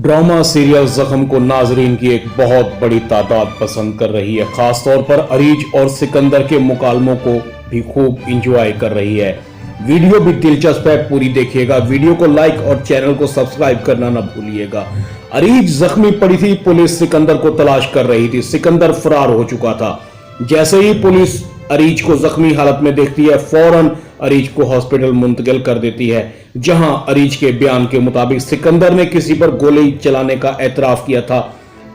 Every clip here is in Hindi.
ड्रामा सीरियल जख्म को नाजरीन की एक बहुत बड़ी तादाद पसंद कर रही है। खास तौर पर अरीज और सिकंदर के मुकालमों को भी खूब इंजॉय कर रही है। वीडियो भी दिलचस्प है, पूरी देखिएगा। वीडियो को लाइक और चैनल को सब्सक्राइब करना न भूलिएगा। अरीज जख्मी पड़ी थी, पुलिस सिकंदर को तलाश कर रही थी। सिकंदर फरार हो चुका था। जैसे ही पुलिस अरीज को जख्मी हालत में देखती है, फौरन अरीज को हॉस्पिटल मुंतकिल कर देती है, जहां अरीज के बयान के मुताबिक सिकंदर ने किसी पर गोली चलाने का एतराफ किया था।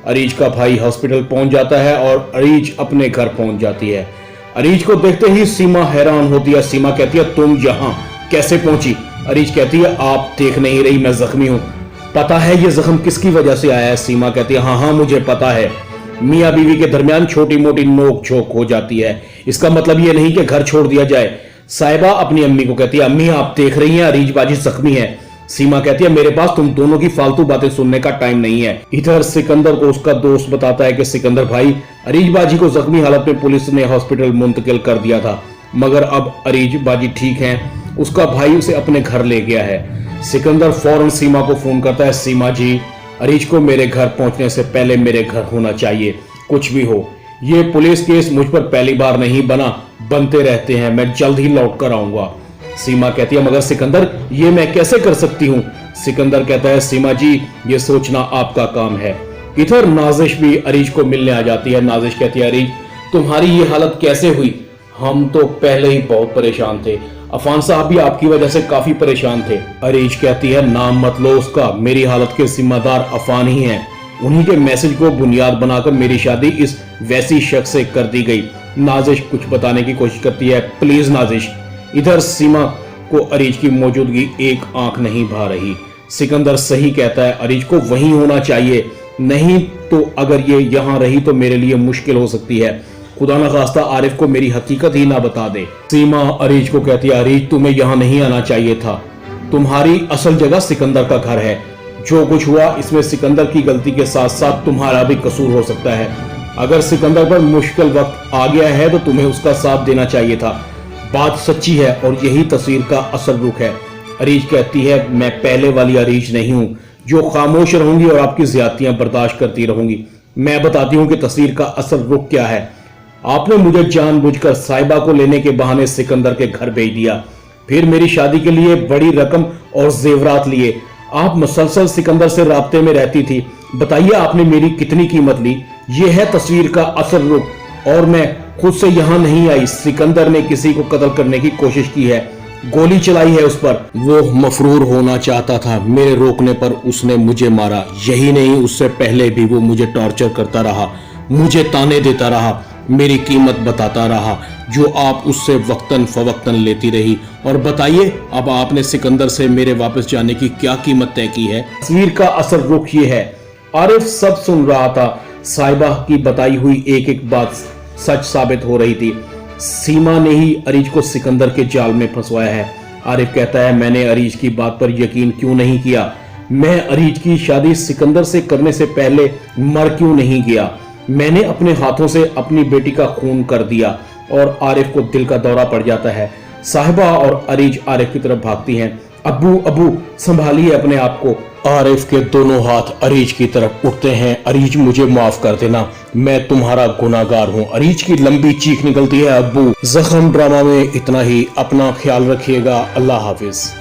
अरीज का भाई हॉस्पिटल पहुंच जाता है और अरीज अपने घर पहुंच जाती है। अरीज को देखते ही सीमा हैरान होती है। सीमा कहती है, तुम यहां कैसे पहुंची? अरीज कहती है, आप देख नहीं रही मैं जख्मी हूं। पता है ये जख्म किसकी वजह से आया है? सीमा कहती है, हाँ मुझे पता है। मियां बीवी के दरमियान छोटी मोटी नोक झोंक हो जाती है, इसका मतलब ये नहीं कि घर छोड़ दिया जाए। साहिबा अपनी अम्मी को कहती है, अम्मी आप देख रही हैं अरीज बाजी जख्मी है। सीमा कहती है, मेरे पास तुम दोनों की फालतू बातें सुनने का टाइम नहीं है। इधर सिकंदर को उसका दोस्त बताता है कि सिकंदर भाई, अरीज बाजी को जख्मी हालत में पुलिस ने हॉस्पिटल मुंतकिल कर दिया था, मगर अब अरीज बाजी ठीक है। उसका भाई उसे अपने घर ले गया है। सिकंदर फौरन सीमा को फोन करता है, सीमा जी अरीज को मेरे घर पहुंचने से पहले मेरे घर होना चाहिए। कुछ भी हो, ये पुलिस केस मुझ पर पहली बार नहीं बना, बनते रहते हैं। मैं जल्द ही लौट कर आऊंगा। सीमा कहती है, मगर सिकंदर ये मैं कैसे कर सकती हूँ? सिकंदर कहता है, सीमा जी ये सोचना आपका काम है। इधर नाजिश भी अरीज को मिलने आ जाती है। नाजिश कहती है, अरीज तुम्हारी ये हालत कैसे हुई? हम तो पहले ही बहुत परेशान थे। अफान साहब भी आपकी वजह से काफी परेशान थे। अरीज कहती है, नाम मत लो उसका, मेरी हालत के जिम्मेदार अफान ही हैं। उन्हीं के मैसेज को बुनियाद बनाकर मेरी शादी इस वैसी शख्स से कर दी गई। नाजिश कुछ बताने की कोशिश करती है, प्लीज नाजिश। इधर सीमा को अरीज की मौजूदगी एक आंख नहीं भा रही। सिकंदर सही कहता है, अरीज को वहीं होना चाहिए, नहीं तो अगर ये यहाँ रही तो मेरे लिए मुश्किल हो सकती है। खुदा न खास्ता आरिफ को मेरी हकीकत ही ना बता दे। सीमा अरीज को कहती है, अरीज तुम्हें यहाँ नहीं आना चाहिए था। तुम्हारी असल जगह सिकंदर का घर है। जो कुछ हुआ इसमें सिकंदर की गलती के साथ साथ तुम्हारा भी कसूर हो सकता है। अगर सिकंदर पर मुश्किल वक्त आ गया है तो तुम्हें उसका साथ देना चाहिए था। बात सच्ची है और यही तस्वीर का असल रुख है। अरीज कहती है, मैं पहले वाली अरीज नहीं हूँ जो खामोश रहूंगी और आपकी ज्यादतियां बर्दाश्त करती रहूंगी। मैं बताती हूँ कि तस्वीर का असल रुख क्या है। आपने मुझे जानबूझकर साहिबा को लेने के बहाने सिकंदर के घर भेज दिया, फिर मेरी शादी के लिए बड़ी रकम और जेवरात लिए। आप मुसलसल सिकंदर से राब्ते में रहती थी। बताइए आपने मेरी कितनी कीमत ली? यह है तस्वीर का असल रुख। और मैं खुद से यहाँ नहीं आई। सिकंदर ने किसी को कत्ल करने की कोशिश की है, गोली चलाई है उस पर। वो मफरूर होना चाहता था, मेरे रोकने पर उसने मुझे मारा। यही नहीं, उससे पहले भी वो मुझे टॉर्चर करता रहा, मुझे ताने देता रहा, मेरी कीमत बताता रहा, जो आप उससे वक्तन फवक्तन लेती रही। और बताइए अब आपने सिकंदर से मेरे वापस जाने की क्या कीमत तय की है? तस्वीर का असल रुख ये है। आरिफ सब सुन रहा था। साहिबा की बताई हुई एक एक बात सच साबित हो रही थी। सीमा ने ही अरीज को सिकंदर के जाल में फंसवाया है। आरिफ कहता है, मैंने अरीज की बात पर यकीन क्यों नहीं किया? मैं अरीज की शादी सिकंदर से करने से पहले मर क्यों नहीं गया? मैंने अपने हाथों से अपनी बेटी का खून कर दिया। और आरिफ को दिल का दौरा पड़ जाता है। साहिबा और अरीज आरिफ की तरफ भागती हैं। अब्बू अब्बू संभालिए अपने आप को। आरिफ के दोनों हाथ अरीज की तरफ उठते हैं। अरीज मुझे माफ कर देना, मैं तुम्हारा गुनाहगार हूँ। अरीज की लंबी चीख निकलती है, अब्बू। जख्म ड्रामा में इतना ही। अपना ख्याल रखिएगा। अल्लाह हाफिज।